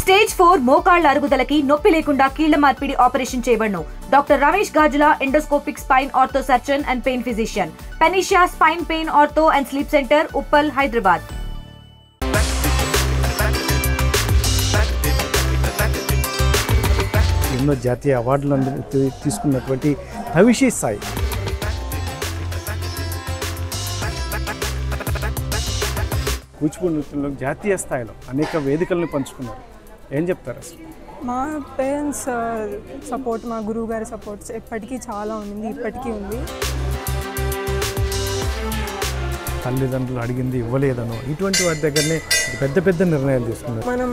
Stage 4 మోకాళ్ల అరుగుదలకి నొప్పి లేకుండా కీళ్ల మార్పిడి ఆపరేషన్ చేయబడును. Doctor Ramesh Gajula, endoscopic spine ortho surgeon and pain physician, Panacea spine pain ortho and sleep centre, Uppal, Hyderabad. ఎన్నో జాతీయ అవార్డులను తీసుకున్నటువంటి తవిషి సాయి కూచిపూడి నృత్యంలో జాతీయ స్థాయిలో అనేక వేదికలను పంచుకున్నారు. ఏం చెప్తారు అసలు? మా పేరెంట్స్ సపోర్ట్, మా గురువు గారి సపోర్ట్స్ ఎప్పటికీ చాలా ఉంది, ఇప్పటికీ ఉంది. తల్లిదండ్రులు అడిగింది ఇవ్వలేదనో ఇటువంటి వాటి దగ్గరనే పెద్ద పెద్ద నిర్ణయాలు తీసుకున్నారు. మనం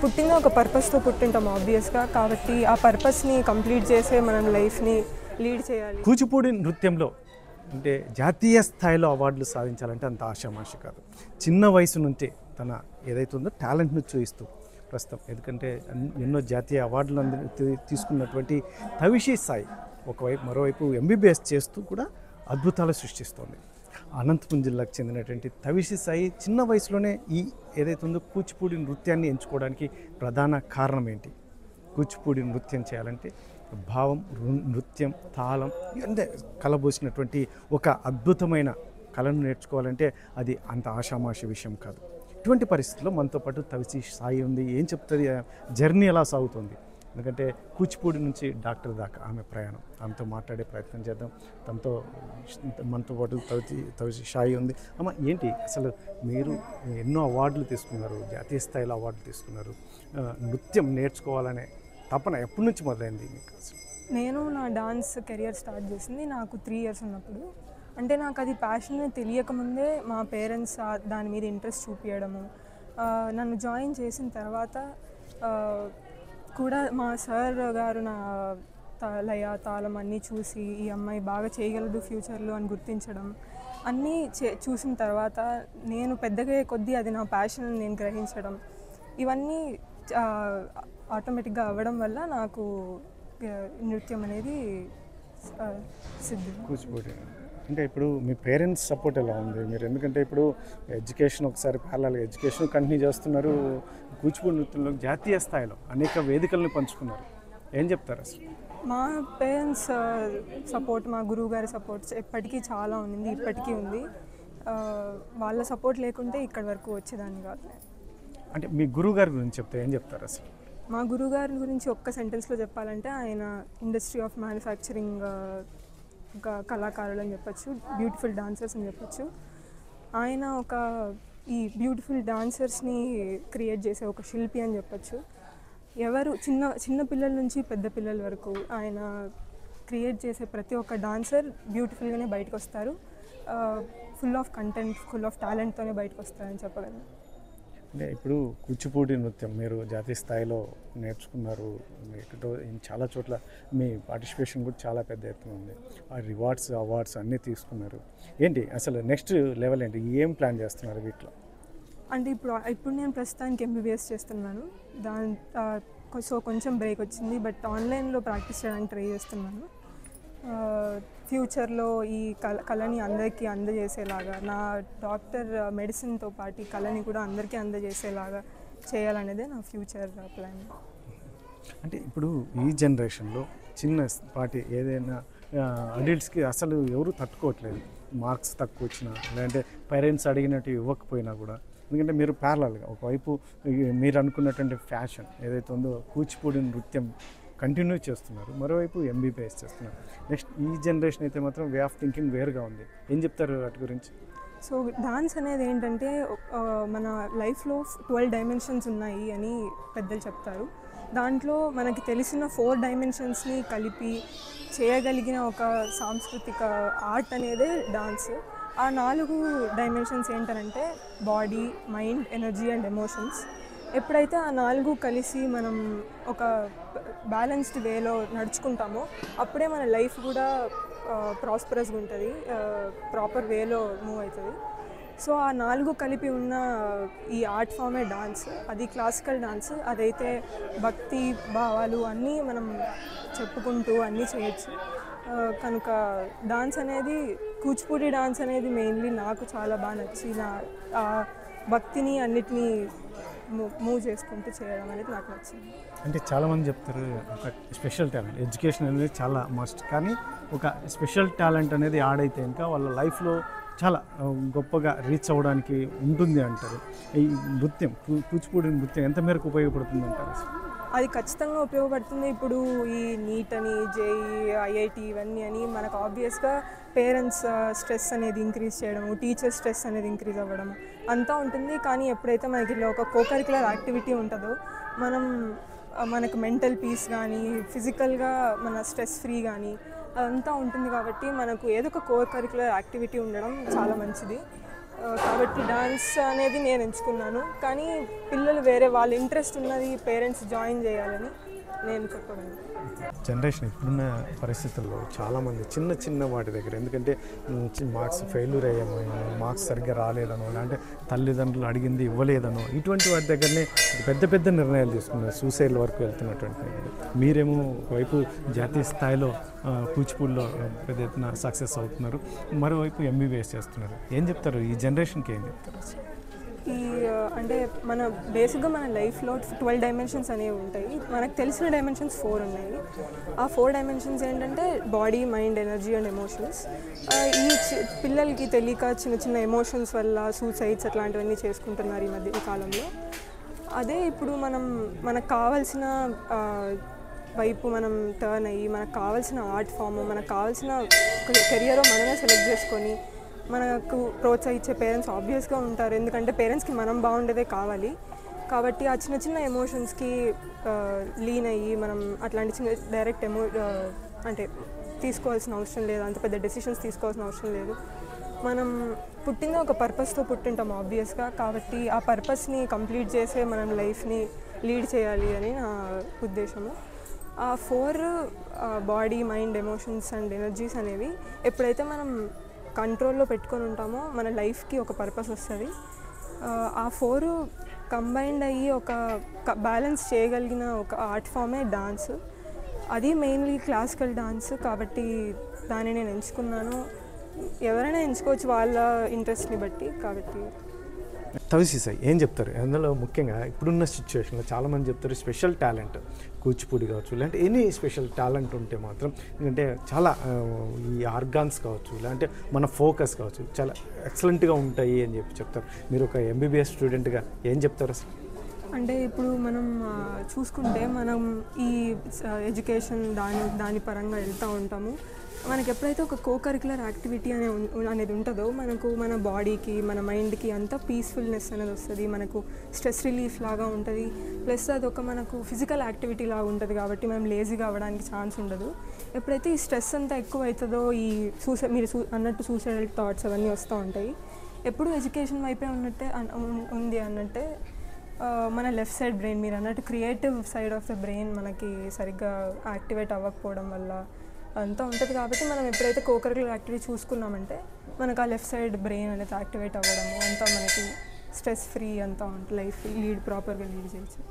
పుట్టిన ఒక పర్పస్తో పుట్టింటాం ఆబ్వియస్గా, కాబట్టి ఆ పర్పస్ని కంప్లీట్ చేసే మనం లైఫ్ని లీడ్ చేయాలి. కూచిపూడి నృత్యంలో అంటే జాతీయ స్థాయిలో అవార్డులు సాధించాలంటే అంత ఆషామాషి కాదు. చిన్న వయసు నుంచే తన ఏదైతే ఉందో టాలెంట్ను చూపిస్తూ ప్రస్తుతం, ఎందుకంటే ఎన్నో జాతీయ అవార్డులను తీసుకున్నటువంటి తవిషి సాయి మరోవైపు MBBS చేస్తూ కూడా అద్భుతాలు సృష్టిస్తోంది. అనంతపురం జిల్లాకు చెందినటువంటి తవిషి సాయి చిన్న వయసులోనే ఈ ఏదైతే ఉందో కూచిపూడి నృత్యాన్ని ఎంచుకోవడానికి ప్రధాన కారణం ఏంటి? కూచిపూడి నృత్యం చేయాలంటే భావం, నృత్యం, తాళం అంటే కలబోసినటువంటి ఒక అద్భుతమైన కళను నేర్చుకోవాలంటే అది అంత ఆషామాషి విషయం కాదు. ఇటువంటి పరిస్థితుల్లో మనతో పాటు తవిషి సాయి ఉంది. ఏం చెప్తుంది, జర్నీ ఎలా సాగుతుంది? ఎందుకంటే కూచిపూడి నుంచి డాక్టర్ దాకా ఆమె ప్రయాణం, ఆమెతో మాట్లాడే ప్రయత్నం చేద్దాం. మనతో పాటు తవిషి సాయి ఉంది. అమ్మ, ఏంటి అసలు మీరు ఎన్నో అవార్డులు తీసుకున్నారు, జాతీయ స్థాయిలో అవార్డులు తీసుకున్నారు. నృత్యం నేర్చుకోవాలనే తపన ఎప్పటి నుంచి మొదలైంది మీకు అసలు? నేను నా డాన్స్ కెరియర్ స్టార్ట్ చేసింది నాకు 3 years ఉన్నప్పుడు. అంటే నాకు అది ప్యాషన్ తెలియకముందే మా పేరెంట్స్ దాని మీద ఇంట్రెస్ట్ చూపించడము, నన్ను జాయిన్ చేసిన తర్వాత కూడా మా సార్ గారు నా లయ, తాళం అన్నీ చూసి ఈ అమ్మాయి బాగా చేయగలదు ఫ్యూచర్లో అని గుర్తించడం, అన్నీ చూసిన తర్వాత నేను పెద్దగా కొద్దీ అది నా ప్యాషన్ నేను గ్రహించడం, ఇవన్నీ ఆటోమేటిక్గా అవ్వడం వల్ల నాకు నృత్యం అనేది కూచిపూడి అంటే ఇప్పుడు మీ పేరెంట్స్ సపోర్ట్ ఎలా ఉంది మీరు? ఎందుకంటే ఇప్పుడు ఎడ్యుకేషన్ ఒకసారి ప్యారలల్ ఎడ్యుకేషన్ కంటిన్యూ చేస్తున్నారు, కూచిపూడి నృత్యంలో జాతీయ స్థాయిలో అనేక వేదికలను పంచుకున్నారు. ఏం చెప్తారు అసలు? మా పేరెంట్స్ సపోర్ట్, మా గురువు గారి సపోర్ట్స్ ఎప్పటికీ చాలా ఉంది, ఇప్పటికీ ఉంది. వాళ్ళ సపోర్ట్ లేకుంటే ఇక్కడి వరకు వచ్చేదాన్ని కాదు. అంటే మీ గురువు గారి గురించి చెప్తే ఏం చెప్తారు అసలు? మా గురువుగారి గురించి ఒక్క సెంటెన్స్లో చెప్పాలంటే ఆయన ఇండస్ట్రీ ఆఫ్ మ్యానుఫ్యాక్చరింగ్ కళాకారులు అని చెప్పచ్చు, బ్యూటిఫుల్ డాన్సర్స్ అని చెప్పచ్చు. ఆయన ఈ బ్యూటిఫుల్ డాన్సర్స్ని క్రియేట్ చేసే ఒక శిల్పి అని చెప్పచ్చు. ఎవరు చిన్న పిల్లల నుంచి పెద్ద పిల్లల వరకు ఆయన క్రియేట్ చేసే ప్రతి ఒక్క డాన్సర్ బ్యూటిఫుల్గానే బయటకు వస్తారు, full of content, full of టాలెంట్తోనే బయటకు వస్తారని చెప్పగలను. అంటే ఇప్పుడు కూచిపూడి నృత్యం మీరు జాతీయ స్థాయిలో నేర్చుకున్నారు, చాలా చోట్ల మీ పార్టిసిపేషన్ కూడా చాలా పెద్ద ఎత్తున ఉంది, ఆ రివార్డ్స్, అవార్డ్స్ అన్నీ తీసుకున్నారు. ఏంటి అసలు నెక్స్ట్ లెవెల్ ఏంటి, ఏం ప్లాన్ చేస్తున్నారు వీటిలో? అంటే ఇప్పుడు నేను ప్రస్తుతానికి MBBS చేస్తున్నాను, సో కొంచెం బ్రేక్ వచ్చింది, బట్ ఆన్లైన్లో ప్రాక్టీస్ చేయడానికి ట్రై చేస్తున్నాను. ఫ్యూచర్లో ఈ కళని అందరికీ అందజేసేలాగా, నా డాక్టర్ మెడిసిన్తో పాటు ఈ కళని కూడా అందరికీ అందజేసేలాగా చేయాలనేదే నా ఫ్యూచర్ ప్లాన్. అంటే ఇప్పుడు ఈ జనరేషన్లో చిన్న పార్టీ ఏదైనా అడల్ట్స్కి అసలు ఎవరు తట్టుకోవట్లేదు, మార్క్స్ తక్కువ వచ్చినా లేదంటే పేరెంట్స్ అడిగినట్టు ఇవ్వకపోయినా కూడా. ఎందుకంటే మీరు ప్యారలల్గా ఒకవైపు మీరు అనుకున్నటువంటి ఫ్యాషన్ ఏదైతే ఉందో కూచిపూడి నృత్యం కంటిన్యూ చేస్తున్నారు, మరోవైపు MBBS చేస్తున్నారు. నెక్స్ట్ ఈ జనరేషన్ అయితే మాత్రం వే ఆఫ్ థింకింగ్ వేరుగా ఉంది. ఏం చెప్తారు వాటి గురించి? సో డాన్స్ అనేది ఏంటంటే మన లైఫ్లో 12 dimensions ఉన్నాయి అని పెద్దలు చెప్తారు. దాంట్లో మనకి తెలిసిన 4 dimensionsని కలిపి చేయగలిగిన ఒక సాంస్కృతిక ఆర్ట్ అనేదే డాన్స్. ఆ 4 dimensions ఏంటంటే body, mind, energy and emotions. ఎప్పుడైతే ఆ 4 కలిసి మనం ఒక బ్యాలెన్స్డ్ వేలో నడుచుకుంటామో అప్పుడే మన లైఫ్ కూడా ప్రాస్పరస్గా ఉంటుంది, ప్రాపర్ వేలో మూవ్ అవుతుంది. సో ఆ 4 కలిపి ఉన్న ఈ ఆర్ట్ ఫామే డాన్స్. అది క్లాసికల్ డాన్స్, అదైతే భక్తి భావాలు అన్నీ మనం చెప్పుకుంటూ అన్నీ చేయొచ్చు. కనుక డాన్స్ అనేది, కూచిపూడి డాన్స్ అనేది మెయిన్లీ నాకు చాలా బాగా నచ్చి భక్తిని అన్నిటినీ మూవ్ చేసుకుంటూ చేయడం అనేది నాకు నచ్చింది. అంటే చాలామంది చెప్తారు ఒక స్పెషల్ టాలెంట్, ఎడ్యుకేషన్ అనేది చాలా మస్ట్, కానీ ఒక స్పెషల్ టాలెంట్ అనేది ఆడైతే ఇంకా వాళ్ళ లైఫ్లో చాలా గొప్పగా రీచ్ అవ్వడానికి ఉంటుంది అంటారు. ఈ నృత్యం, కూచిపూడి నృత్యం ఎంత మేరకు ఉపయోగపడుతుంది అంటారు? అది ఖచ్చితంగా ఉపయోగపడుతుంది. ఇప్పుడు ఈ నీట్ అని, జేఈ, ఐఐటి ఇవన్నీ అని మనకు ఆబ్వియస్గా పేరెంట్స్ స్ట్రెస్ అనేది ఇంక్రీజ్ చేయడము, టీచర్ స్ట్రెస్ అనేది ఇంక్రీజ్ అవ్వడం అంతా ఉంటుంది. కానీ ఎప్పుడైతే మనకి ఇలా ఒక కోకరిక్యులర్ యాక్టివిటీ ఉంటుందో మనకు మెంటల్ పీస్ కానీ, ఫిజికల్గా మన స్ట్రెస్ ఫ్రీ కానీ అదంతా ఉంటుంది. కాబట్టి మనకు ఏదో ఒక కోకరిక్యులర్ యాక్టివిటీ ఉండడం చాలా మంచిది. కాబట్టి డాన్స్ అనేది నేను ఎంచుకున్నాను. కానీ పిల్లలు వేరే వాళ్ళ ఇంట్రెస్ట్ ఉన్నది పేరెంట్స్ జాయిన్ చేయాలని నేను చెప్పడం. జనరేషన్ ఇప్పుడున్న పరిస్థితుల్లో చాలామంది చిన్న చిన్న వాటి దగ్గర, ఎందుకంటే మార్క్స్ ఫెయిల్యూర్ అయ్యామో, మార్క్స్ సరిగ్గా రాలేదనో, లేదంటే తల్లిదండ్రులు అడిగింది ఇవ్వలేదనో, ఇటువంటి వాటి దగ్గరనే పెద్ద పెద్ద నిర్ణయాలు తీసుకున్నారు, సూసైడ్ వరకు వెళ్తున్నటువంటి. మీరేమో ఒకవైపు జాతీయ స్థాయిలో కూచిపూడిలో పెద్ద ఎత్తున సక్సెస్ అవుతున్నారు, మరోవైపు ఎంబీబీఎస్ చేస్తున్నారు. ఏం చెప్తారు ఈ జనరేషన్కి, ఏం చెప్తారు? అంటే మన బేసిక్గా మన లైఫ్లో 12 డైమెన్షన్స్ అనేవి ఉంటాయి. మనకు తెలిసిన డైమెన్షన్స్ 4 ఉన్నాయి. ఆ 4 డైమెన్షన్స్ ఏంటంటే body, mind, energy and emotions. ఈ పిల్లలకి తెలియక చిన్న చిన్న ఎమోషన్స్ వల్ల సూసైడ్స్ అట్లాంటివన్నీ చేసుకుంటున్నారు ఈ కాలంలో. అదే ఇప్పుడు మనకు కావాల్సిన వైపు మనం టర్న్ అయ్యి మనకు కావాల్సిన ఆర్ట్ ఫామ్, మనకు కావాల్సిన కెరియర్ మనమే సెలెక్ట్ చేసుకొని మనకు ప్రోత్సహించే పేరెంట్స్ ఆబ్వియస్గా ఉంటారు. ఎందుకంటే పేరెంట్స్కి మనం బాగుండేదే కావాలి. కాబట్టి ఆ చిన్న చిన్న ఎమోషన్స్కి లీన్ అయ్యి మనం అట్లాంటి చిన్న డైరెక్ట్ అంటే తీసుకోవాల్సిన అవసరం లేదు, అంత పెద్ద డెసిషన్స్ తీసుకోవాల్సిన అవసరం లేదు. మనం పుట్టింది ఒక పర్పస్తో పుట్టింటాం ఆబ్వియస్గా. కాబట్టి ఆ పర్పస్ని కంప్లీట్ చేసే మనం లైఫ్ని లీడ్ చేయాలి అని నా ఉద్దేశము. ఆ 4 body, mind, emotions and energies అనేవి ఎప్పుడైతే మనం కంట్రోల్లో పెట్టుకొని ఉంటామో మన లైఫ్కి ఒక పర్పస్ వస్తుంది. ఆ 4 కంబైన్డ్ అయ్యి ఒక బ్యాలెన్స్ చేయగలిగిన ఒక ఆర్ట్ ఫామే డాన్స్. అది మెయిన్లీ క్లాసికల్ డాన్స్. కాబట్టి దాన్ని నేను ఎంచుకున్నాను. ఎవరైనా ఎంచుకోవచ్చు వాళ్ళ ఇంట్రెస్ట్ని బట్టి. కాబట్టి తవిసి సార్ ఏం చెప్తారు? అందులో ముఖ్యంగా ఇప్పుడున్న సిచ్యువేషన్లో చాలామంది చెప్తారు స్పెషల్ టాలెంట్, కూచిపూడి కావచ్చు, లేదంటే ఎనీ స్పెషల్ టాలెంట్ ఉంటే మాత్రం, ఎందుకంటే చాలా ఈ ఆర్గాన్స్ కావచ్చు, లేదంటే మన ఫోకస్ కావచ్చు చాలా ఎక్సలెంట్గా ఉంటాయి అని చెప్తారు. మీరు ఒక ఎంబీబీఎస్ స్టూడెంట్గా ఏం చెప్తారు అసలు? అంటే ఇప్పుడు మనం చూసుకుంటే మనం ఈ ఎడ్యుకేషన్ దాని పరంగా వెళ్తూ ఉంటాము. మనకి ఎప్పుడైతే ఒక కోకరిక్యులర్ యాక్టివిటీ అనేది ఉంటుందో మనకు మన బాడీకి, మన మైండ్కి అంతా పీస్ఫుల్నెస్ అనేది వస్తుంది. మనకు స్ట్రెస్ రిలీఫ్ లాగా ఉంటుంది. ప్లస్ అదొక మనకు ఫిజికల్ యాక్టివిటీ లాగా ఉంటుంది. కాబట్టి మనం లేజీగా అవ్వడానికి ఛాన్స్ ఉండదు. ఎప్పుడైతే ఈ స్ట్రెస్ అంతా ఎక్కువ అవుతుందో ఈ మీరు అన్నట్టు సూసైడల్ థాట్స్ అవన్నీ వస్తూ ఉంటాయి. ఎప్పుడు ఎడ్యుకేషన్ వైపే ఉంది అన్నట్టే మన లెఫ్ట్ సైడ్ బ్రెయిన్, మీరు అన్నట్టు creative side of the brain మనకి సరిగ్గా యాక్టివేట్ అవ్వకపోవడం వల్ల అంతా ఉంటుంది. కాబట్టి మనం ఎప్పుడైతే కోకరిక్యులర్ యాక్టివిటీ చూసుకున్నామంటే మనకు ఆ లెఫ్ట్ సైడ్ బ్రెయిన్ అనేది యాక్టివేట్ అవ్వడము అంతా మనకి స్ట్రెస్ ఫ్రీ అంతా ఉంటుంది. లైఫ్ ప్రాపర్గా లీడ్ చేయొచ్చు.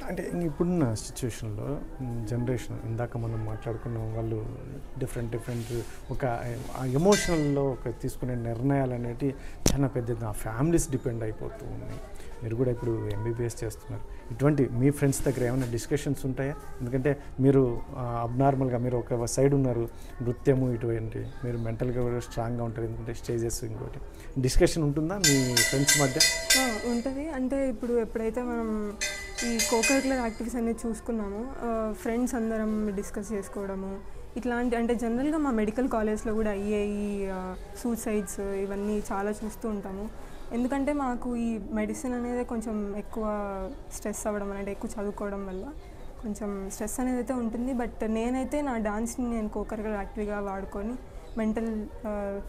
అంటే ఇప్పుడున్న సిచ్యువేషన్లో జనరేషన్, ఇందాక మనం మాట్లాడుకున్న వాళ్ళు డిఫరెంట్ ఒక ఎమోషనల్లో ఒక తీసుకునే నిర్ణయాలు అనేవి చాలా పెద్ద ఫ్యామిలీస్ డిపెండ్ అయిపోతూ ఉన్నాయి. మీరు కూడా ఇప్పుడు ఎంబీబీఎస్ చేస్తున్నారు. ఇటువంటి మీ ఫ్రెండ్స్ దగ్గర ఏమైనా డిస్కషన్స్ ఉంటాయా? ఎందుకంటే మీరు అబ్నార్మల్గా మీరు ఒక సైడ్ ఉన్నారు, నృత్యము ఇటువంటి, మీరు మెంటల్గా కూడా స్ట్రాంగ్గా ఉంటారు. ఎందుకంటే స్టేజెస్ ఇంకోటి డిస్కషన్ ఉంటుందా మీ ఫ్రెండ్స్ మధ్య? ఉంటుంది. అంటే ఇప్పుడు ఎప్పుడైతే మనం ఈ కోకరిక్యులర్ యాక్టివిటీస్ అనేది చూసుకున్నామో ఫ్రెండ్స్ అందరం డిస్కస్ చేసుకోవడము ఇట్లాంటి, అంటే జనరల్గా మా మెడికల్ కాలేజ్లో కూడా అయ్యాయి సూసైడ్స్ ఇవన్నీ చాలా చూస్తూ ఉంటాము. ఎందుకంటే మాకు ఈ మెడిసిన్ అనేది కొంచెం ఎక్కువ స్ట్రెస్ అవ్వడం అనేది, ఎక్కువ చదువుకోవడం వల్ల కొంచెం స్ట్రెస్ అనేది అయితే ఉంటుంది. బట్ నేనైతే నా డాన్స్ని నేను కోకరిక్యులర్ యాక్టివ్గా వాడుకొని మెంటల్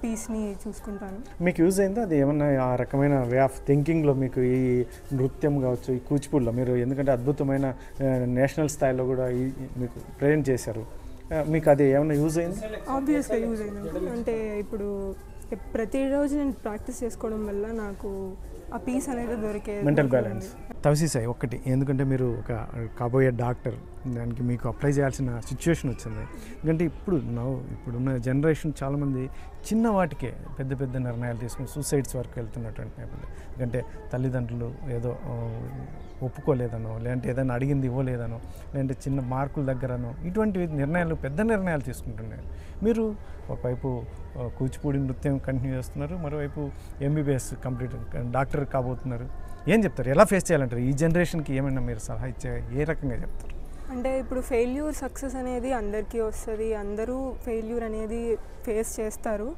పీస్ని చూసుకుంటాను. మీకు యూజ్ అయిందా అది ఏమన్నా? ఆ రకమైన వే ఆఫ్ థింకింగ్లో మీకు ఈ నృత్యం కావచ్చు, ఈ కూచిపూడిలో మీరు ఎందుకంటే అద్భుతమైన నేషనల్ స్థాయిలో కూడా మీకు ప్రజెంట్ చేశారు, మీకు అది ఏమైనా యూజ్ అయింది? ఆబ్వియస్గా యూజ్ అయింది. అంటే ఇప్పుడు ప్రతిరోజు నేను ప్రాక్టీస్ చేసుకోవడం వల్ల నాకు ఆ పీస్ అనేది దొరికేది. Mental balance. తవసీసాయి ఒక్కటి, ఎందుకంటే మీరు ఒక కాబోయే డాక్టర్, దానికి మీకు అప్లై చేయాల్సిన సిచ్యువేషన్ వచ్చింది. ఎందుకంటే ఇప్పుడున్న జనరేషన్ చాలామంది చిన్న వాటికే పెద్ద పెద్ద నిర్ణయాలు తీసుకుని సూసైడ్స్ వరకు వెళ్తున్నటువంటి నేపథ్యం. ఎందుకంటే తల్లిదండ్రులు ఏదో ఒప్పుకోలేదనో, లేదంటే ఏదైనా అడిగింది ఇవ్వలేదనో, లేదంటే చిన్న మార్కుల దగ్గరనో, ఇటువంటి నిర్ణయాలు పెద్ద నిర్ణయాలు తీసుకుంటున్నారు. మీరు ఒకవైపు కూచిపూడి నృత్యం కంటిన్యూ చేస్తున్నారు, మరోవైపు ఎంబీబీఎస్ కంప్లీట్ డాక్టర్ కాబోతున్నారు. ఏం చెప్తారు, ఎలా ఫేస్ చేయాలంటారు? ఈ జనరేషన్కి ఏమైనా మీరు సలహా ఇచ్చే ఏ రకంగా చెప్తారు? అంటే ఇప్పుడు ఫెయిల్యూర్ సక్సెస్ అనేది అందరికీ వస్తుంది, అందరూ ఫెయిల్యూర్ అనేది ఫేస్ చేస్తారు.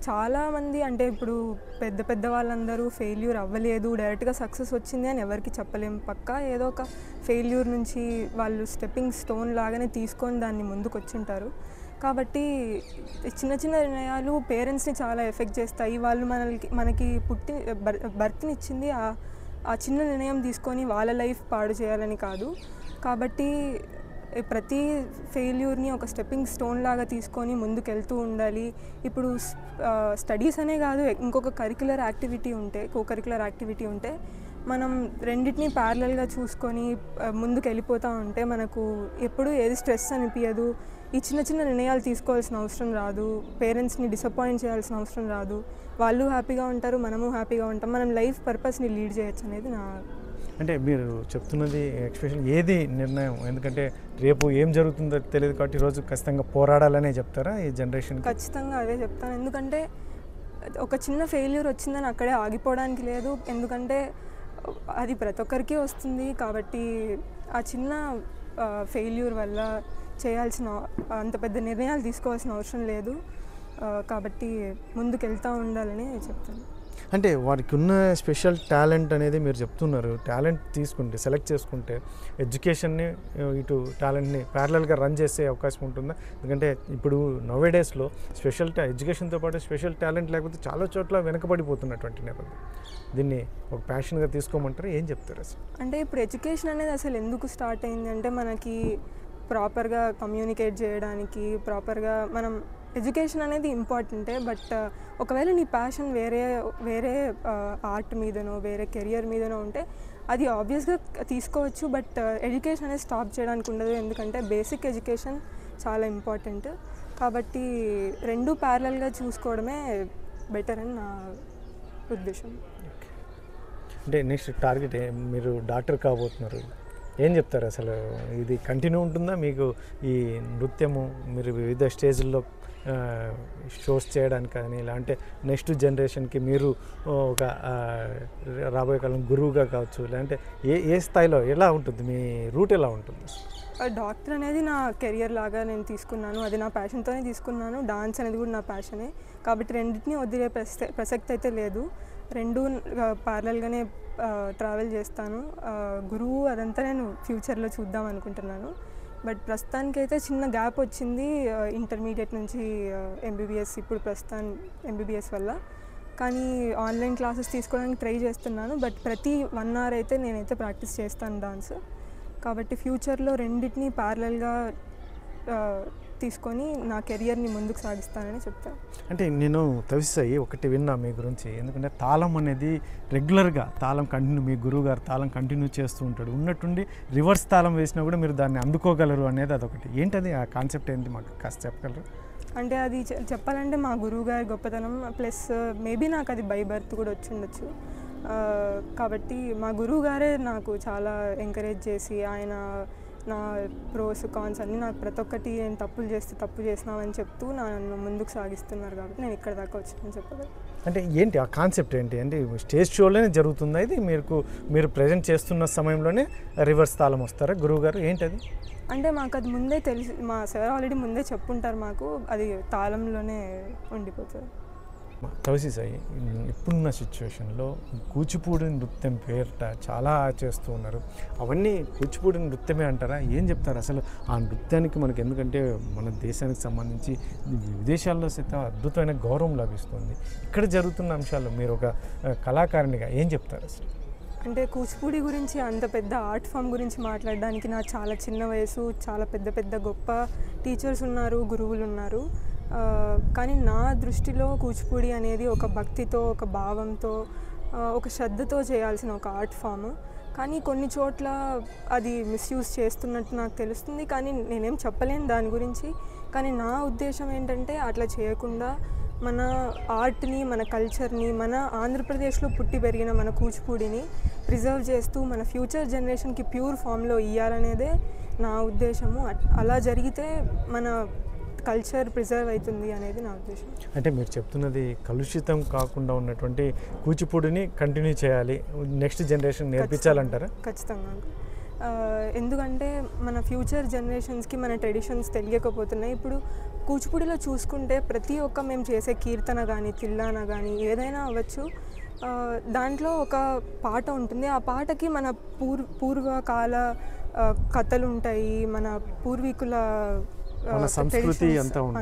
చాలామంది అంటే ఇప్పుడు పెద్ద పెద్ద వాళ్ళందరూ ఫెయిల్యూర్ అవ్వలేదు, డైరెక్ట్గా సక్సెస్ వచ్చింది అని ఎవరికి చెప్పలేము. పక్కా ఏదో ఒక ఫెయిల్యూర్ నుంచి వాళ్ళు స్టెప్పింగ్ స్టోన్ లాగానే తీసుకొని దాన్ని ముందుకు వచ్చింటారు. కాబట్టి చిన్న చిన్న నిర్ణయాలు పేరెంట్స్ని చాలా ఎఫెక్ట్ చేస్తాయి. వాళ్ళు మనకి బర్త్నిచ్చింది ఆ చిన్న నిర్ణయం తీసుకొని వాళ్ళ లైఫ్ పాడు చేయాలని కాదు. కాబట్టి ప్రతి ఫెయిల్యూర్ని ఒక స్టెప్పింగ్ స్టోన్ లాగా తీసుకొని ముందుకు వెళ్తూ ఉండాలి. ఇప్పుడు స్టడీస్ అనే కాదు, ఇంకొక కో కరిక్యులర్ యాక్టివిటీ ఉంటే మనం రెండింటినీ ప్యారలల్గా చూసుకొని ముందుకు వెళ్ళిపోతూ ఉంటే మనకు ఎప్పుడు ఏది స్ట్రెస్ అనిపించదు. ఈ చిన్న చిన్న నిర్ణయాలు తీసుకోవాల్సిన అవసరం రాదు, పేరెంట్స్ని డిసప్పాయింట్ చేయాల్సిన అవసరం రాదు. వాళ్ళు హ్యాపీగా ఉంటారు, మనము హ్యాపీగా ఉంటాం, మనం లైఫ్ పర్పస్ని లీడ్ చేయొచ్చు అనేది నా. అంటే మీరు చెప్తున్నది ఎక్స్పెషల్ ఏది నిర్ణయం, ఎందుకంటే రేపు ఏం జరుగుతుందో తెలియదు కాబట్టి ఈరోజు ఖచ్చితంగా పోరాడాలనే చెప్తారా ఈ జనరేషన్? ఖచ్చితంగా అదే చెప్తాను. ఎందుకంటే ఒక చిన్న ఫెయిల్యూర్ వచ్చిందని అక్కడే ఆగిపోవడానికి లేదు. ఎందుకంటే అది ప్రతి ఒక్కరికి వస్తుంది. కాబట్టి ఆ చిన్న ఫెయిల్యూర్ వల్ల చేయాల్సిన అంత పెద్ద నిర్ణయాలు తీసుకోవాల్సిన అవసరం లేదు. కాబట్టి ముందుకు వెళ్తూ ఉండాలని చెప్తాను. అంటే వారికి ఉన్న స్పెషల్ టాలెంట్ అనేది మీరు చెప్తున్నారు. టాలెంట్ తీసుకుంటే, సెలెక్ట్ చేసుకుంటే ఎడ్యుకేషన్ని ఇటు టాలెంట్ని ప్యారలల్గా రన్ చేసే అవకాశం ఉంటుందా? ఎందుకంటే ఇప్పుడు నోవేడేస్లో ఎడ్యుకేషన్తో పాటు స్పెషల్ టాలెంట్ లేకపోతే చాలా చోట్ల వెనకబడిపోతున్నటువంటి నేపథ్యం. దీన్ని ఒక ప్యాషన్గా తీసుకోమంటారు, ఏం చెప్తారు అసలు? అంటే ఇప్పుడు ఎడ్యుకేషన్ అనేది అసలు ఎందుకు స్టార్ట్ అయింది అంటే మనకి ప్రాపర్గా కమ్యూనికేట్ చేయడానికి, ప్రాపర్గా మనం ఎడ్యుకేషన్ అనేది ఇంపార్టెంటే. బట్ ఒకవేళ నీ ప్యాషన్ వేరే ఆర్ట్ మీదనో వేరే కెరియర్ మీదనో ఉంటే అది ఆబ్వియస్గా తీసుకోవచ్చు. బట్ ఎడ్యుకేషన్ అనేది స్టాప్ చేయడానికి ఉండదు, ఎందుకంటే బేసిక్ ఎడ్యుకేషన్ చాలా ఇంపార్టెంట్. కాబట్టి రెండు ప్యారలల్గా చూసుకోవడమే బెటర్ అని నా ఉద్దేశం. అంటే నెక్స్ట్ టార్గెట్ మీరు డాక్టర్ కాబోతున్నారు, ఏం చెప్తారు అసలు? ఇది కంటిన్యూ ఉంటుందా మీకు ఈ నృత్యము? మీరు వివిధ స్టేజ్ల్లో షోస్ చేయడానికి కానీ, ఇలా అంటే నెక్స్ట్ జనరేషన్కి మీరు ఒక రాబోయే కాలం గురువుగా కావచ్చు, లేదంటే ఏ స్థాయిలో ఎలా ఉంటుంది, మీ రూట్ ఎలా ఉంటుంది? డాక్టర్ అనేది నా కెరియర్ లాగా నేను తీసుకున్నాను, అది నా ప్యాషన్తోనే తీసుకున్నాను. డాన్స్ అనేది కూడా నా ప్యాషనే. కాబట్టి రెండింటినీ వదిలే ప్రసక్తి అయితే లేదు, రెండు ప్యారలల్గానే ట్రావెల్ చేస్తాను. గురువు అదంతా నేను ఫ్యూచర్లో చూద్దాం అనుకుంటున్నాను. బట్ ప్రస్తుతానికైతే చిన్న గ్యాప్ వచ్చింది ఇంటర్మీడియట్ నుంచి ఎంబీబీఎస్, ఇప్పుడు ప్రస్తుతం ఎంబీబీఎస్ వల్ల. కానీ ఆన్లైన్ క్లాసెస్ తీసుకోవడానికి ట్రై చేస్తున్నాను. బట్ ప్రతి 1 hour అయితే నేనైతే ప్రాక్టీస్ చేస్తాను డాన్స్. కాబట్టి ఫ్యూచర్లో రెండింటినీ ప్యారలల్గా తీసుకొని నా కెరియర్ని ముందుకు సాగిస్తానని చెప్తాను. అంటే నేను తవిసాయి ఒకటి విన్నా మీ గురించి, ఎందుకంటే తాళం అనేది రెగ్యులర్గా మీ గురువు గారు తాళం కంటిన్యూ చేస్తూ ఉంటాడు, ఉన్నట్టుండి రివర్స్ తాళం వేసినా కూడా మీరు దాన్ని అందుకోగలరు అనేది అదొకటి. ఏంటది, ఆ కాన్సెప్ట్ ఏంటి మాకు కాస్త చెప్పగలరు? అంటే అది చెప్పాలంటే మా గురువు గారి గొప్పతనం, ప్లస్ మేబీ నాకు అది బై బర్త్ కూడా వచ్చి ఉండొచ్చు. కాబట్టి మా గురువు గారే నాకు చాలా ఎంకరేజ్ చేసి, ఆయన నా ప్రోస్ కాన్స్ అన్నీ నాకు ప్రతి ఒక్కటి నేను తప్పు చేసినామని చెప్తూ నన్ను ముందుకు సాగిస్తున్నారు. కాబట్టి నేను ఇక్కడ దాకా వచ్చానని చెప్పగలను. అంటే ఏంటి ఆ కాన్సెప్ట్ ఏంటి? అంటే స్టేజ్ షోలోనే జరుగుతుందా ఇది? మీరు ప్రజెంట్ చేస్తున్న సమయంలోనే రివర్స్ తాళం వస్తారా గురువు గారు, ఏంటది? అంటే మాకు అది ముందే తెలిసి, మా సార్ ఆల్రెడీ ముందే చెప్పుంటారు మాకు, అది తాళంలోనే ఉండిపోతుంది. తవసి సాయి, ఇప్పుడున్న సిచ్యువేషన్లో కూచిపూడి నృత్యం పేరిట చాలా చేస్తూ ఉన్నారు. అవన్నీ కూచిపూడి నృత్యమే అంటారా? ఏం చెప్తారు అసలు ఆ నృత్యానికి మనకి? ఎందుకంటే మన దేశానికి సంబంధించి విదేశాల్లో సైతం అద్భుతమైన గౌరవం లభిస్తుంది. ఇక్కడ జరుగుతున్న అంశాల్లో మీరు ఒక కళాకారునిగా ఏం చెప్తారు అసలు? అంటే కూచిపూడి గురించి, అంత పెద్ద ఆర్ట్ ఫామ్ గురించి మాట్లాడడానికి నా చాలా చిన్న వయసు, చాలా పెద్ద గొప్ప టీచర్స్ ఉన్నారు, గురువులు ఉన్నారు. కానీ నా దృష్టిలో కూచిపూడి అనేది ఒక భక్తితో, ఒక భావంతో, ఒక శ్రద్ధతో చేయాల్సిన ఒక ఆర్ట్ ఫామ్. కానీ కొన్ని చోట్ల అది మిస్యూజ్ చేస్తున్నట్టు నాకు తెలుస్తుంది. కానీ నేనేం చెప్పలేను దాని గురించి. కానీ నా ఉద్దేశం ఏంటంటే అట్లా చేయకుండా మన ఆర్ట్ని, మన కల్చర్ని, మన ఆంధ్రప్రదేశ్లో పుట్టి పెరిగిన మన కూచిపూడిని ప్రిజర్వ్ చేస్తూ మన ఫ్యూచర్ జనరేషన్కి ప్యూర్ ఫామ్లో ఇవ్వాలనేదే నా ఉద్దేశము. అలా జరిగితే మన కల్చర్ ప్రిజర్వ్ అవుతుంది అనేది నా ఉద్దేశం. అంటే మీరు చెప్తున్నది కలుషితం కాకుండా ఉన్నటువంటి కూచిపూడిని కంటిన్యూ చేయాలి, నెక్స్ట్ జనరేషన్ నేర్పించాలంటారా? ఖచ్చితంగా. ఎందుకంటే మన ఫ్యూచర్ జనరేషన్స్కి మన ట్రెడిషన్స్ తెలియకపోతున్నాయి. ఇప్పుడు కూచిపూడిలో చూసుకుంటే ప్రతి ఒక్క మేము చేసే కీర్తన కానీ, తిల్లాన కానీ ఏదైనా అవ్వచ్చు, దాంట్లో ఒక పాట ఉంటుంది. ఆ పాటకి మన పూర్వకాల కథలు ఉంటాయి, మన పూర్వీకుల సంస్కృతి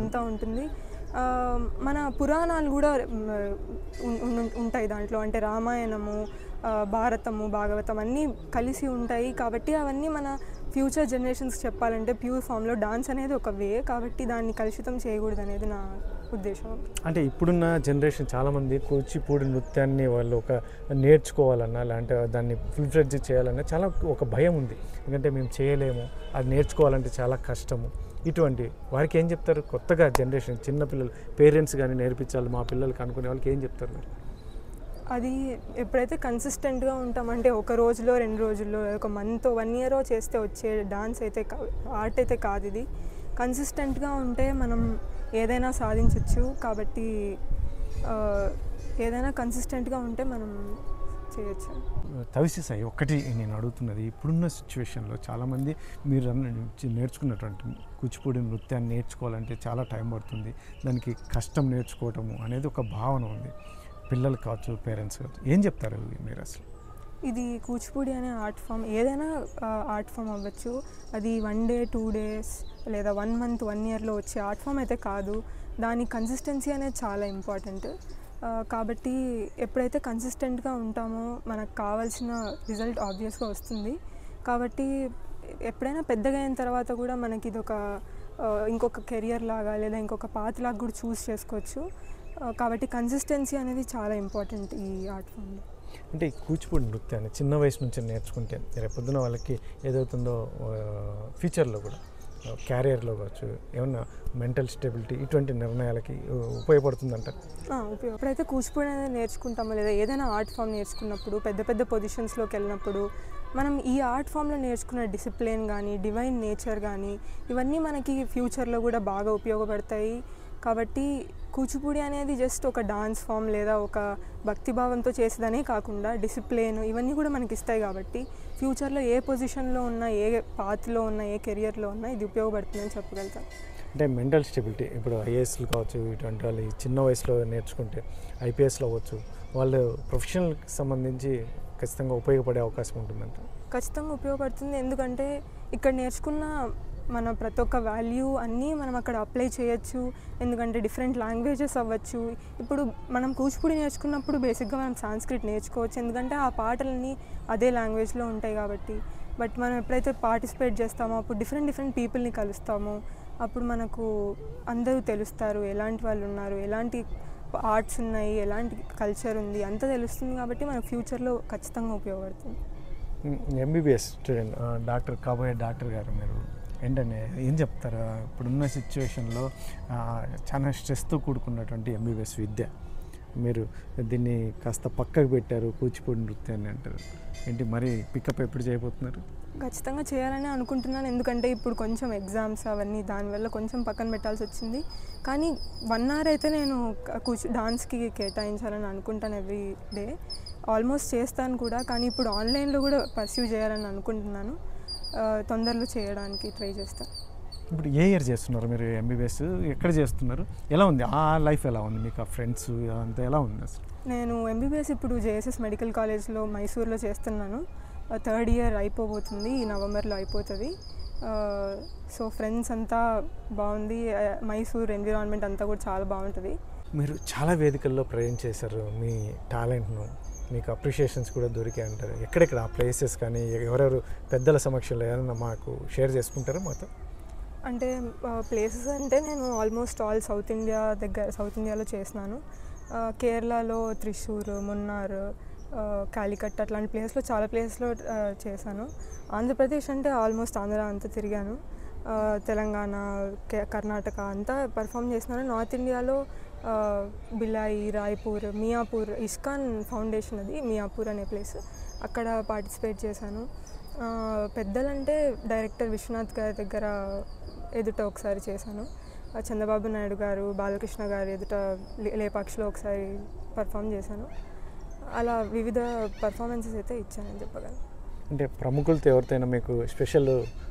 అంతా ఉంటుంది. మన పురాణాలు కూడా ఉంటాయి దాంట్లో. అంటే రామాయణము, భారతము, భాగవతం అన్నీ కలిసి ఉంటాయి. కాబట్టి అవన్నీ మన ఫ్యూచర్ జనరేషన్స్ చెప్పాలంటే ప్యూర్ ఫామ్లో డాన్స్ అనేది ఒక వే. కాబట్టి దాన్ని కలుషితం చేయకూడదు అనేది నా ఉద్దేశం. అంటే ఇప్పుడున్న జనరేషన్ చాలామంది కూచిపూడి నృత్యాన్ని వాళ్ళు ఒక నేర్చుకోవాలన్నా, లేదంటే దాన్ని ఫుల్ ఫ్లెడ్జ్ చేయాలన్నా చాలా ఒక భయం ఉంది. ఎందుకంటే మేము చేయలేము, అది నేర్చుకోవాలంటే చాలా కష్టము. ఇటువంటి వారికి ఏం చెప్తారు? కొత్తగా జనరేషన్ చిన్నపిల్లలు పేరెంట్స్ కానీ నేర్పించాలి మా పిల్లలకి అనుకునే వాళ్ళకి ఏం చెప్తారు మీరు? అది ఎప్పుడైతే కన్సిస్టెంట్గా ఉంటామంటే ఒక రోజులో 2 రోజుల్లో ఒక మంత్ 1 ఇయర్ చేస్తే వచ్చే డాన్స్ అయితే ఆర్ట్ అయితే కాదు. ఇది కన్సిస్టెంట్గా ఉంటే మనం ఏదైనా సాధించవచ్చు. కాబట్టి ఏదైనా కన్సిస్టెంట్గా ఉంటే మనం చేయొచ్చు. తవిసి సాయి, ఒక్కటి నేను అడుగుతున్నది, ఇప్పుడున్న సిచ్యువేషన్లో చాలామంది మీరు నేర్చుకున్నటువంటి కూచిపూడి నృత్యాన్ని నేర్చుకోవాలంటే చాలా టైం పడుతుంది, దానికి కష్టం నేర్చుకోవటము అనేది ఒక భావన ఉంది. పిల్లలు కావచ్చు, పేరెంట్స్ కావచ్చు, ఏం చెప్తారు మీరు అసలు? ఇది కూచిపూడి అనే ఆర్ట్ ఫామ్ ఏదైనా ఆర్ట్ ఫామ్ అవ్వచ్చు. అది 1 డే 2 డేస్ లేదా 1 మంత్ 1 ఇయర్లో వచ్చే ఆర్ట్ ఫామ్ అయితే కాదు. దాని కన్సిస్టెన్సీ అనేది చాలా ఇంపార్టెంట్. కాబట్టి ఎప్పుడైతే కన్సిస్టెంట్గా ఉంటామో మనకు కావాల్సిన రిజల్ట్ ఆబ్వియస్గా వస్తుంది. కాబట్టి ఎప్పుడైనా పెద్దగా అయిన తర్వాత కూడా మనకి ఇది ఒక ఇంకొక కెరియర్ లాగా లేదా ఇంకొక పాత్ లాగా కూడా చూస్ చేసుకోవచ్చు. కాబట్టి కన్సిస్టెన్సీ అనేది చాలా ఇంపార్టెంట్ ఈ ఆర్ట్ ఫామ్లో. అంటే ఈ కూచిపూడి నృత్యాన్ని చిన్న వయసు నుంచి నేర్చుకుంటే రేపొద్దున వాళ్ళకి ఏదవుతుందో ఫ్యూచర్లో కూడా క్యారియర్లో కావచ్చు, ఏమన్నా మెంటల్ స్టెబిలిటీ ఇటువంటి నిర్ణయాలకి ఉపయోగపడుతుందంటారు? ఎప్పుడైతే కూచిపూడి అనేది నేర్చుకుంటామో లేదా ఏదైనా ఆర్ట్ ఫామ్ నేర్చుకున్నప్పుడు పెద్ద పెద్ద పొజిషన్స్లోకి వెళ్ళినప్పుడు మనం ఈ ఆర్ట్ ఫామ్లో నేర్చుకున్న డిసిప్లిన్ కానీ, డివైన్ నేచర్ కానీ ఇవన్నీ మనకి ఫ్యూచర్లో కూడా బాగా ఉపయోగపడతాయి. కాబట్టి కూచిపూడి అనేది జస్ట్ ఒక డాన్స్ ఫామ్ లేదా ఒక భక్తిభావంతో చేసేదనే కాకుండా డిసిప్లిన్ ఇవన్నీ కూడా మనకి ఇస్తాయి. కాబట్టి ఫ్యూచర్లో ఏ పొజిషన్లో ఉన్నా, ఏ పాత్లో ఉన్నా, ఏ కెరియర్లో ఉన్నా ఇది ఉపయోగపడుతుందని చెప్పగలుగుతాను. అంటే మెంటల్ స్టెబిలిటీ ఇప్పుడు ఐఏఎస్లు కావచ్చు, ఇటువంటి వాళ్ళు చిన్న వయసులో నేర్చుకుంటే ఐపీఎస్లో అవ్వచ్చు, వాళ్ళు ప్రొఫెషనల్కి సంబంధించి ఖచ్చితంగా ఉపయోగపడే అవకాశం ఉంటుందంట. ఖచ్చితంగా ఉపయోగపడుతుంది. ఎందుకంటే ఇక్కడ నేర్చుకున్న మన ప్రతి ఒక్క వాల్యూ అన్నీ మనం అక్కడ అప్లై చేయొచ్చు. ఎందుకంటే డిఫరెంట్ లాంగ్వేజెస్ అవ్వచ్చు. ఇప్పుడు మనం కూచిపూడి నేర్చుకున్నప్పుడు బేసిక్గా మనం సాంస్క్రిట్ నేర్చుకోవచ్చు, ఎందుకంటే ఆ పాటలన్నీ అదే లాంగ్వేజ్లో ఉంటాయి కాబట్టి. బట్ మనం ఎప్పుడైతే పార్టిసిపేట్ చేస్తామో అప్పుడు డిఫరెంట్ పీపుల్ని కలుస్తామో అప్పుడు మనకు అందరూ తెలుస్తారు, ఎలాంటి వాళ్ళు ఉన్నారు, ఎలాంటి ఆర్ట్స్ ఉన్నాయి, ఎలాంటి కల్చర్ ఉంది అంతా తెలుస్తుంది. కాబట్టి మన ఫ్యూచర్లో ఖచ్చితంగా ఉపయోగపడుతుంది. ఎంబీబీఎస్ స్టూడెంట్, డాక్టర్ కాబోయే డాక్టర్ గారు, మీరు ఏంటంటే ఏం చెప్తారు? ఇప్పుడున్న సిచ్యువేషన్లో చాలా స్ట్రెస్తో కూడుకున్నటువంటి ఎంబీబీఎస్ విద్య, మీరు దీన్ని కాస్త పక్కకు పెట్టారు, కూచిపూడి నృత్యాన్ని అంటారు ఏంటి, మరి పికప్ ఎప్పుడు చేయబోతున్నారు? ఖచ్చితంగా చేయాలని అనుకుంటున్నాను. ఎందుకంటే ఇప్పుడు కొంచెం ఎగ్జామ్స్ అవన్నీ దానివల్ల కొంచెం పక్కన పెట్టాల్సి వచ్చింది. కానీ 1 అవర్ అయితే నేను డాన్స్కి కేటాయించాలని అనుకుంటాను ఎవ్రీ డే. ఆల్మోస్ట్ చేస్తాను కూడా. కానీ ఇప్పుడు ఆన్లైన్లో కూడా పర్స్యూ చేయాలని అనుకుంటున్నాను. తొందరలో చేయడానికి ట్రై చేస్తాను. ఇప్పుడు ఏ ఇయర్ చేస్తున్నారు మీరు ఎంబీబీఎస్? ఎక్కడ చేస్తున్నారు? ఎలా ఉంది ఆ లైఫ్? ఎలా ఉంది మీకు? ఆ ఫ్రెండ్స్ అంతా ఎలా ఉంది అసలు? నేను ఎంబీబీఎస్ ఇప్పుడు జేఎస్ఎస్ మెడికల్ కాలేజ్లో మైసూర్లో చేస్తున్నాను. 3rd ఇయర్ అయిపోబోతుంది, ఈ నవంబర్లో అయిపోతుంది. సో ఫ్రెండ్స్ అంతా బాగుంది. మైసూర్ ఎన్విరాన్మెంట్ అంతా కూడా చాలా బాగుంటుంది. మీరు చాలా వేదికల్లో ప్రజెంట్ చేశారు మీ టాలెంట్ను, మీకు అప్రిషియేషన్స్ కూడా దొరికాయి అంటారు. ఎక్కడెక్కడ ఆ ప్లేసెస్ కానీ ఎవరెవరు పెద్దల సమక్షంలో ఏదైనా మాకు షేర్ చేసుకుంటారా మాతో? అంటే ప్లేసెస్ అంటే నేను ఆల్మోస్ట్ ఆల్ సౌత్ ఇండియాలో చేసినాను. కేరళలో త్రిశూర్, మున్నార్, కాలికట్ అట్లాంటి ప్లేస్లో చాలా ప్లేస్లో చేశాను. ఆంధ్రప్రదేశ్ అంటే ఆల్మోస్ట్ ఆంధ్ర అంతా తిరిగాను. తెలంగాణ, కర్ణాటక అంతా పర్ఫామ్ చేసినాను. నార్త్ ఇండియాలో బిలాయి, రాయ్పూర్, మియాపూర్, ఇస్కాన్ ఫౌండేషన్ అది మియాపూర్ అనే ప్లేస్, అక్కడ పార్టిసిపేట్ చేశాను. పెద్దలంటే డైరెక్టర్ విశ్వనాథ్ గారి దగ్గర ఎదుట ఒకసారి చేశాను. చంద్రబాబు నాయుడు గారు, బాలకృష్ణ గారు ఎదుట లేపాక్షిలో ఒకసారి పర్ఫామ్ చేశాను. అలా వివిధ పర్ఫార్మెన్సెస్ అయితే ఇచ్చానని చెప్పగలను. అంటే ప్రముఖులతో ఎవరితోనైనా మీకు స్పెషల్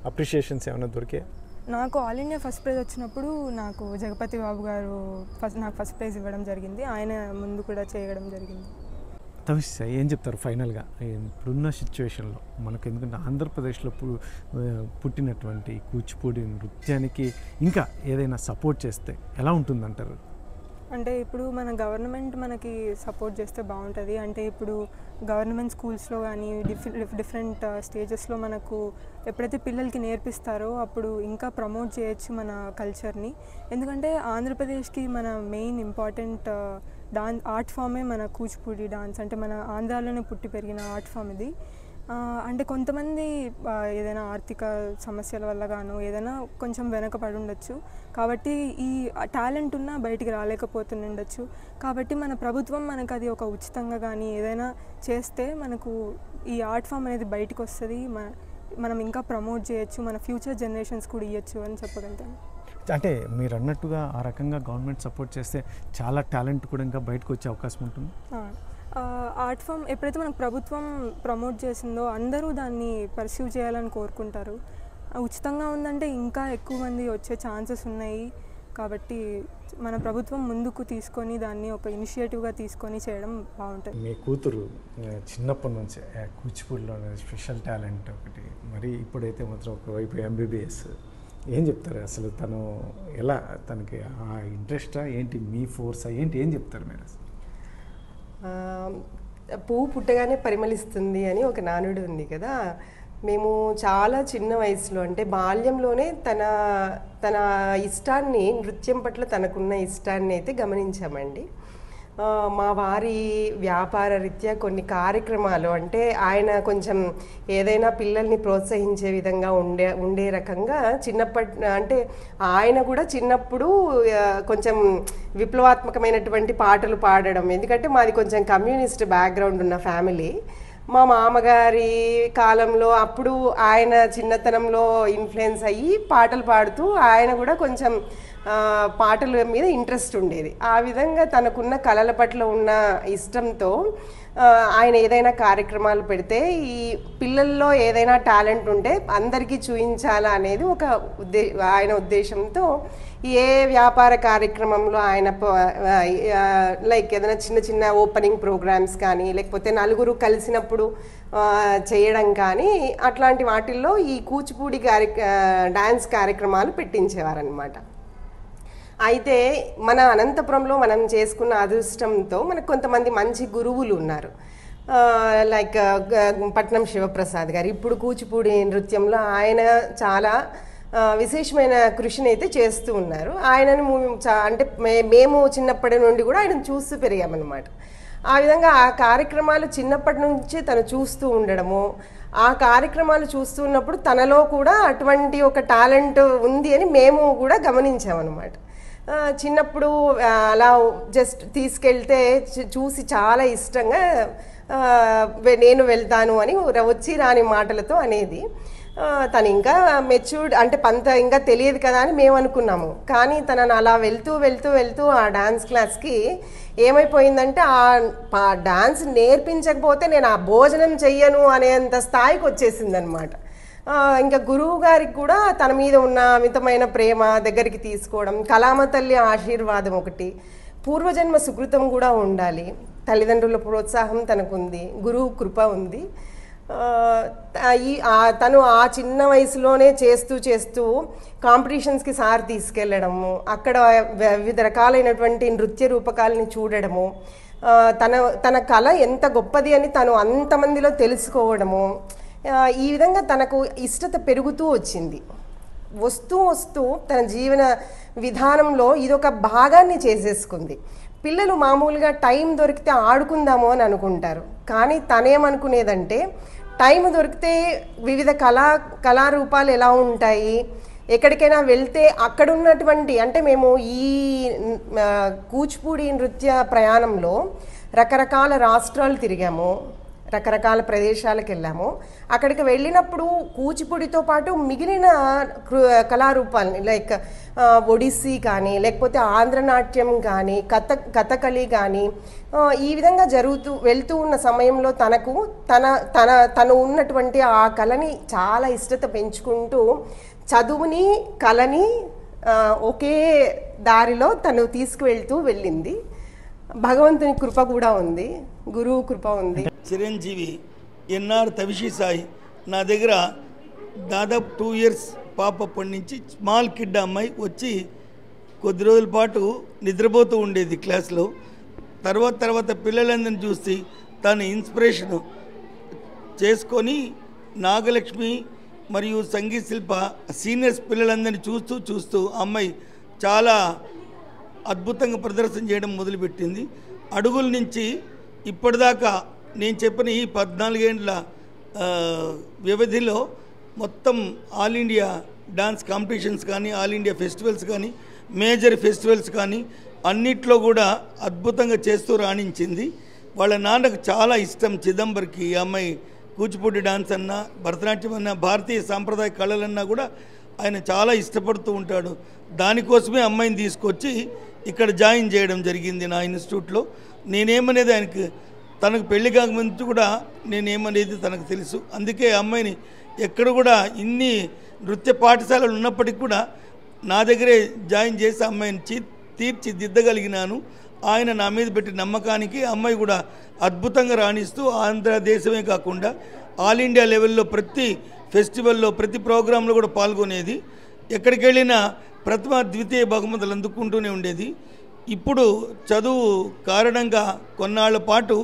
అప్రిషియేషన్స్ ఏమైనా దొరికాయి? నాకు ఆల్ ఇండియా ఫస్ట్ ప్రైజ్ వచ్చినప్పుడు నాకు జగపతి బాబు గారు నాకు ఫస్ట్ ప్రైజ్ ఇవ్వడం జరిగింది. ఆయన ముందు కూడా చేయడం జరిగింది. తవిష్ ఏం చెప్తారు ఫైనల్గా ఇప్పుడున్న సిచ్యువేషన్లో మనకు? ఎందుకంటే ఆంధ్రప్రదేశ్లో పుట్టినటువంటి కూచిపూడి నృత్యానికి ఇంకా ఏదైనా సపోర్ట్ చేస్తే ఎలా ఉంటుందంటారు? అంటే ఇప్పుడు మన గవర్నమెంట్ మనకి సపోర్ట్ చేస్తే బాగుంటుంది. అంటే ఇప్పుడు గవర్నమెంట్ స్కూల్స్లో కానీ డిఫరెంట్ స్టేజెస్లో మనకు ఎప్పుడైతే పిల్లలకి నేర్పిస్తారో అప్పుడు ఇంకా ప్రమోట్ చేయొచ్చు మన కల్చర్ని. ఎందుకంటే ఆంధ్రప్రదేశ్కి మన మెయిన్ ఇంపార్టెంట్ ఆర్ట్ ఫామే మన కూచిపూడి డాన్స్. అంటే మన ఆంధ్రాలోనే పుట్టి పెరిగిన ఆర్ట్ ఫామ్ ఇది. అంటే కొంతమంది ఏదైనా ఆర్థిక సమస్యల వల్ల గాను ఏదైనా కొంచెం వెనకపడి ఉండొచ్చు, కాబట్టి ఈ టాలెంట్ ఉన్నా బయటికి రాలేకపోతుండొచ్చు. కాబట్టి మన ప్రభుత్వం మనకు అది ఒక ఉచితంగా కానీ ఏదైనా చేస్తే మనకు ఈ ఆర్ట్ ఫామ్ అనేది బయటకు వస్తుంది, మనం ఇంకా ప్రమోట్ చేయొచ్చు, మన ఫ్యూచర్ జనరేషన్స్ కూడా ఇవ్వచ్చు అని చెప్పగలుగుతాను. అంటే మీరు అన్నట్టుగా ఆ రకంగా గవర్నమెంట్ సపోర్ట్ చేస్తే చాలా టాలెంట్ కూడా ఇంకా బయటకు వచ్చే అవకాశం ఉంటుంది. ఆర్ట్ ఫామ్ ఎప్పుడైతే మనకు ప్రభుత్వం ప్రమోట్ చేసిందో అందరూ దాన్ని పర్స్యూ చేయాలని కోరుకుంటారు. ఉచితంగా ఉందంటే ఇంకా ఎక్కువ మంది వచ్చే ఛాన్సెస్ ఉన్నాయి. కాబట్టి మన ప్రభుత్వం ముందుకు తీసుకొని దాన్ని ఒక ఇనిషియేటివ్గా తీసుకొని చేయడం బాగుంటుంది. మీ కూతురు చిన్నప్పటి నుంచే కూచిపూడిలో స్పెషల్ టాలెంట్ ఒకటి, మరి ఇప్పుడైతే మాత్రం ఒకవైపు MBBS, ఏం చెప్తారు అసలు? తను ఎలా, తనకి ఆ ఇంట్రెస్టా ఏంటి, మీ ఫోర్సా ఏంటి, ఏం చెప్తారు మీరు? పువ్వు పుట్టగానే పరిమళిస్తుంది అని ఒక నానుడు ఉంది కదా. మేము చాలా చిన్న వయసులో అంటే బాల్యంలోనే తన ఇష్టాన్ని, నృత్యం పట్ల తనకున్న ఇష్టాన్ని అయితే గమనించామండి. మా వారి వ్యాపార రీత్యా కొన్ని కార్యక్రమాలు, అంటే ఆయన కొంచెం ఏదైనా పిల్లల్ని ప్రోత్సహించే విధంగా ఉండే రకంగా అంటే ఆయన కూడా చిన్నప్పుడు కొంచెం విప్లవాత్మకమైనటువంటి పాటలు పాడడం. ఎందుకంటే మాది కొంచెం కమ్యూనిస్ట్ బ్యాక్గ్రౌండ్ ఉన్న ఫ్యామిలీ. మా మామగారి కాలంలో అప్పుడు ఆయన చిన్నతనంలో ఇన్ఫ్లుయెన్స్ అయ్యి పాటలు పాడుతూ ఆయన కూడా కొంచెం పాటల మీద ఇంట్రెస్ట్ ఉండేది. ఆ విధంగా తనకున్న కళల పట్ల ఉన్న ఇష్టంతో ఆయన ఏదైనా కార్యక్రమాలు పెడితే ఈ పిల్లల్లో ఏదైనా టాలెంట్ ఉంటే అందరికీ చూపించాలా అనేది ఒక ఆయన ఉద్దేశంతో ఏ వ్యాపార కార్యక్రమంలో ఆయన లైక్ ఏదైనా చిన్న చిన్న ఓపెనింగ్ ప్రోగ్రామ్స్ కానీ లేకపోతే నలుగురు కలిసినప్పుడు చేయడం కానీ అట్లాంటి వాటిల్లో ఈ కూచిపూడి డాన్స్ కార్యక్రమాలు పెట్టించేవారనమాట. అయితే మన అనంతపురంలో మనం చేసుకున్న అదృష్టంతో మనకు కొంతమంది మంచి గురువులు ఉన్నారు. లైక్ పట్నం శివప్రసాద్ గారు ఇప్పుడు కూచిపూడి నృత్యంలో ఆయన చాలా విశేషమైన కృషిని అయితే చేస్తూ ఉన్నారు. ఆయనను అంటే మేము చిన్నప్పటి నుండి కూడా ఆయనను చూస్తూ పెరిగామన్నమాట. ఆ విధంగా ఆ కార్యక్రమాలు చిన్నప్పటి నుంచి తను చూస్తూ ఉండడము, ఆ కార్యక్రమాలు చూస్తున్నప్పుడు తనలో కూడా అటువంటి ఒక టాలెంట్ ఉంది అని మేము కూడా గమనించామన్నమాట. చిన్నప్పుడు అలా జస్ట్ తీసుకెళ్తే చూసి చాలా ఇష్టంగా నేను వెళ్తాను అని వచ్చి రాని మాటలతో అనేది. తను ఇంకా మెచ్యూర్డ్ అంటే ఇంకా తెలియదు కదా అని మేము అనుకున్నాము. కానీ తనను అలా వెళ్తూ ఆ డాన్స్ క్లాస్కి ఏమైపోయిందంటే ఆ డాన్స్ నేర్పించకపోతే నేను ఆ భోజనం చెయ్యను అనేంత స్థాయికి వచ్చేసింది అనమాట. ఇంకా గురువు గారికి కూడా తన మీద ఉన్న అమితమైన ప్రేమ దగ్గరికి తీసుకోవడం, కళామ తల్లి ఆశీర్వాదం ఒకటి, పూర్వజన్మ సుకృతం కూడా ఉండాలి, తల్లిదండ్రుల ప్రోత్సాహం తనకుంది, గురువు కృప ఉంది. తను ఆ చిన్న వయసులోనే చేస్తూ కాంపిటీషన్స్కి సార్ తీసుకెళ్ళడము, అక్కడ వివిధ రకాలైనటువంటి నృత్య రూపకాలని చూడడము, తన కళ ఎంత గొప్పది అని తను అంతమందిలో తెలుసుకోవడము, ఈ విధంగా తనకు ఇష్టత పెరుగుతూ వచ్చింది. వస్తూ తన జీవన విధానంలో ఇదొక భాగాన్ని చేసేసుకుంది. పిల్లలు మామూలుగా టైం దొరికితే ఆడుకుందాము అని అనుకుంటారు, కానీ తనేమనుకునేదంటే టైం దొరికితే వివిధ కళారూపాలు ఎలా ఉంటాయి, ఎక్కడికైనా వెళ్తే అక్కడ ఉన్నటువంటి, అంటే మేము ఈ కూచిపూడి నృత్య ప్రయాణంలో రకరకాల రాష్ట్రాలు తిరిగాము, రకరకాల ప్రదేశాలకు వెళ్ళాము. అక్కడికి వెళ్ళినప్పుడు కూచిపూడితో పాటు మిగిలిన కళారూపాలని లైక్ ఒడిస్సీ కానీ, లేకపోతే ఆంధ్రనాట్యం కానీ, కథకళి కానీ, ఈ విధంగా వెళ్తూ ఉన్న సమయంలో తను ఉన్నటువంటి ఆ కళని చాలా ఇష్టత పెంచుకుంటూ చదువుని కళని ఒకే దారిలో తను తీసుకువెళ్తూ వెళ్ళింది. భగవంతుని కృప కూడా ఉంది, గురువు కృప ఉంది. చిరంజీవి ఎన్ఆర్ తవిషి సాయి నా దగ్గర దాదాపు 2 years పాపప్పటి నుంచి స్మాల్ కిడ్ అమ్మాయి వచ్చి కొద్ది రోజుల పాటు నిద్రపోతూ ఉండేది క్లాస్లో. తర్వాత పిల్లలందరిని చూసి తను ఇన్స్పిరేషన్ చేసుకొని నాగలక్ష్మి మరియు సంగీత శిల్ప సీనియర్స్ పిల్లలందరినీ చూస్తూ అమ్మాయి చాలా అద్భుతంగా ప్రదర్శన చేయడం మొదలుపెట్టింది. అడుగుల నుంచి ఇప్పటిదాకా నేను చెప్పిన ఈ 14 ఏళ్ళ వ్యవధిలో మొత్తం ఆల్ ఇండియా డాన్స్ కాంపిటీషన్స్ కానీ, ఆల్ ఇండియా ఫెస్టివల్స్ కానీ, మేజర్ ఫెస్టివల్స్ కానీ అన్నిట్లో కూడా అద్భుతంగా చేస్తూ రాణించింది. వాళ్ళ నాన్నకు చాలా ఇష్టం చిదంబర్కి ఈ అమ్మాయి కూచిపూడి డాన్స్ అన్నా, భరతనాట్యం అన్నా, భారతీయ సాంప్రదాయ కళలన్నా కూడా ఆయన చాలా ఇష్టపడుతూ ఉంటాడు. దానికోసమే అమ్మాయిని తీసుకొచ్చి ఇక్కడ జాయిన్ చేయడం జరిగింది నా ఇన్స్టిట్యూట్లో. నేనేమనేది ఆయనకు, తనకు పెళ్లి కాకముందు కూడా నేనేమనేది తనకు తెలుసు. అందుకే అమ్మాయిని ఎక్కడ కూడా ఇన్ని నృత్య పాఠశాలలు ఉన్నప్పటికీ కూడా నా దగ్గరే జాయిన్ చేసి అమ్మాయిని తీర్చిదిద్దగలిగినాను. ఆయన నా మీద పెట్టిన నమ్మకానికి అమ్మాయి కూడా అద్భుతంగా రాణిస్తూ ఆంధ్రదేశమే కాకుండా ఆల్ ఇండియా లెవెల్లో ప్రతి ఫెస్టివల్లో, ప్రతి ప్రోగ్రాంలో కూడా పాల్గొనేది. ఎక్కడికి వెళ్ళినా ప్రథమ ద్వితీయ బహుమతులు అందుకుంటూనే ఉండేది. ఇప్పుడు చదువు కారణంగా కొన్నాళ్ల పాటు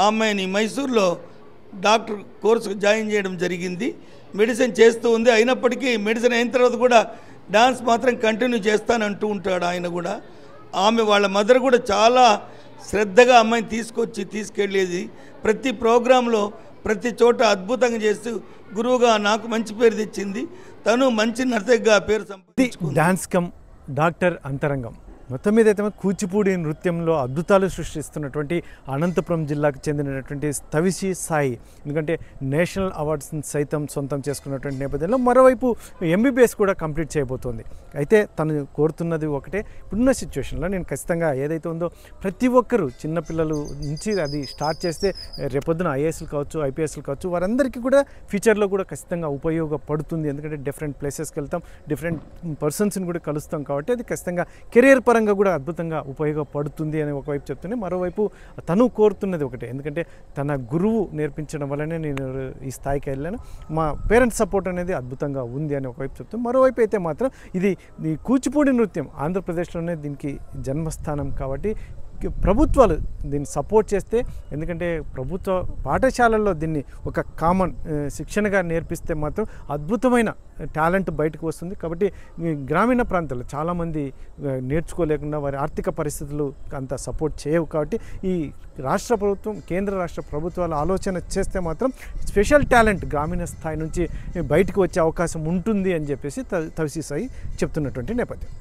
అమ్మాయిని మైసూర్లో డాక్టర్ కోర్సుకు జాయిన్ చేయడం జరిగింది. మెడిసిన్ చేస్తూ ఉంది. అయినప్పటికీ మెడిసిన్ అయిన తర్వాత కూడా డాన్స్ మాత్రం కంటిన్యూ చేస్తానంటూ ఉంటాడు ఆయన కూడా. ఆమె వాళ్ళ మదర్ కూడా చాలా శ్రద్ధగా అమ్మాయిని తీసుకెళ్ళేది. ప్రతి ప్రోగ్రాంలో ప్రతి చోట అద్భుతంగా చేస్తూ గురువుగా నాకు మంచి పేరు తెచ్చింది. తను మంచి నర్తకిగా పేరు సంపాదించుకుంది. డాన్స్ కమ్ డాక్టర్ అంతరంగం మొత్తం మీద అయితే కూచిపూడి నృత్యంలో అద్భుతాలు సృష్టిస్తున్నటువంటి అనంతపురం జిల్లాకు చెందినటువంటి తవిషి సాయి, ఎందుకంటే నేషనల్ అవార్డ్స్ని సైతం సొంతం చేసుకున్నటువంటి నేపథ్యంలో మరోవైపు ఎంబీబీఎస్ కూడా కంప్లీట్ చేయబోతోంది. అయితే తను కోరుతున్నది ఒకటే, ఇప్పుడున్న సిచ్యువేషన్లో నేను ఖచ్చితంగా ఏదైతే ఉందో ప్రతి ఒక్కరూ చిన్నపిల్లలు నుంచి అది స్టార్ట్ చేస్తే రేపొద్దున ఐఏఎస్లు కావచ్చు, ఐపీఎస్లు కావచ్చు, వారందరికీ కూడా ఫ్యూచర్లో కూడా ఖచ్చితంగా ఉపయోగపడుతుంది. ఎందుకంటే డిఫరెంట్ ప్లేసెస్కి వెళ్తాం, డిఫరెంట్ పర్సన్స్ని కూడా కలుస్తాం కాబట్టి అది ఖచ్చితంగా కెరియర్ పరంగా కూడా అద్భుతంగా ఉపయోగపడుతుంది అని ఒకవైపు చెప్తూనే మరోవైపు తను కోరుతున్నది ఒకటే, ఎందుకంటే తన గురువు నేర్పించడం వల్లనే నేను ఈ స్థాయికి వెళ్ళాను, మా పేరెంట్స్ సపోర్ట్ అనేది అద్భుతంగా ఉంది అని ఒకవైపు చెప్తాను. మరోవైపు అయితే మాత్రం ఇది ఈ కూచిపూడి నృత్యం ఆంధ్రప్రదేశ్లోనే దీనికి జన్మస్థానం కాబట్టి ప్రభుత్వాలు దీన్ని సపోర్ట్ చేస్తే, ఎందుకంటే ప్రభుత్వ పాఠశాలల్లో దీన్ని ఒక కామన్ శిక్షణగా నేర్పిస్తే మాత్రం అద్భుతమైన టాలెంట్ బయటకు వస్తుంది. కాబట్టి గ్రామీణ ప్రాంతాల్లో చాలామంది నేర్చుకోలేకుండా వారి ఆర్థిక పరిస్థితులు అంత సపోర్ట్ చేయవు. కాబట్టి ఈ రాష్ట్ర ప్రభుత్వం, కేంద్ర రాష్ట్ర ప్రభుత్వాలు ఆలోచన చేస్తే మాత్రం స్పెషల్ టాలెంట్ గ్రామీణ స్థాయి నుంచి బయటకు వచ్చే అవకాశం ఉంటుంది అని చెప్పేసి తవిషి సాయి చెప్తున్నటువంటి నేపథ్యం.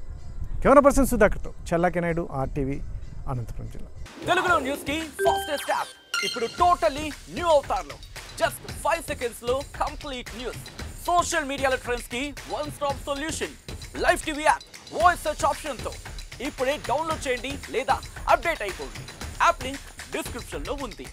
కెమెరా పర్సన్ సుధాకర్తో చల్లాకి నాయుడు, RTV, అనంతపురం జిల్లా. తెలుగులో న్యూస్ కి ఫాస్టెస్ట్ యాప్ ఇప్పుడు టోటల్లీ న్యూ అవతార్లో జస్ట్ 5 seconds లో కంప్లీట్ న్యూస్, సోషల్ మీడియాలో ట్రెండ్స్ కి one stop solution, live TV app, voice search option తో ఇప్పుడే డౌన్లోడ్ చేయండి లేదా అప్డేట్ అయిపోండి. యాప్ లింక్ డిస్క్రిప్షన్ లో ఉంది.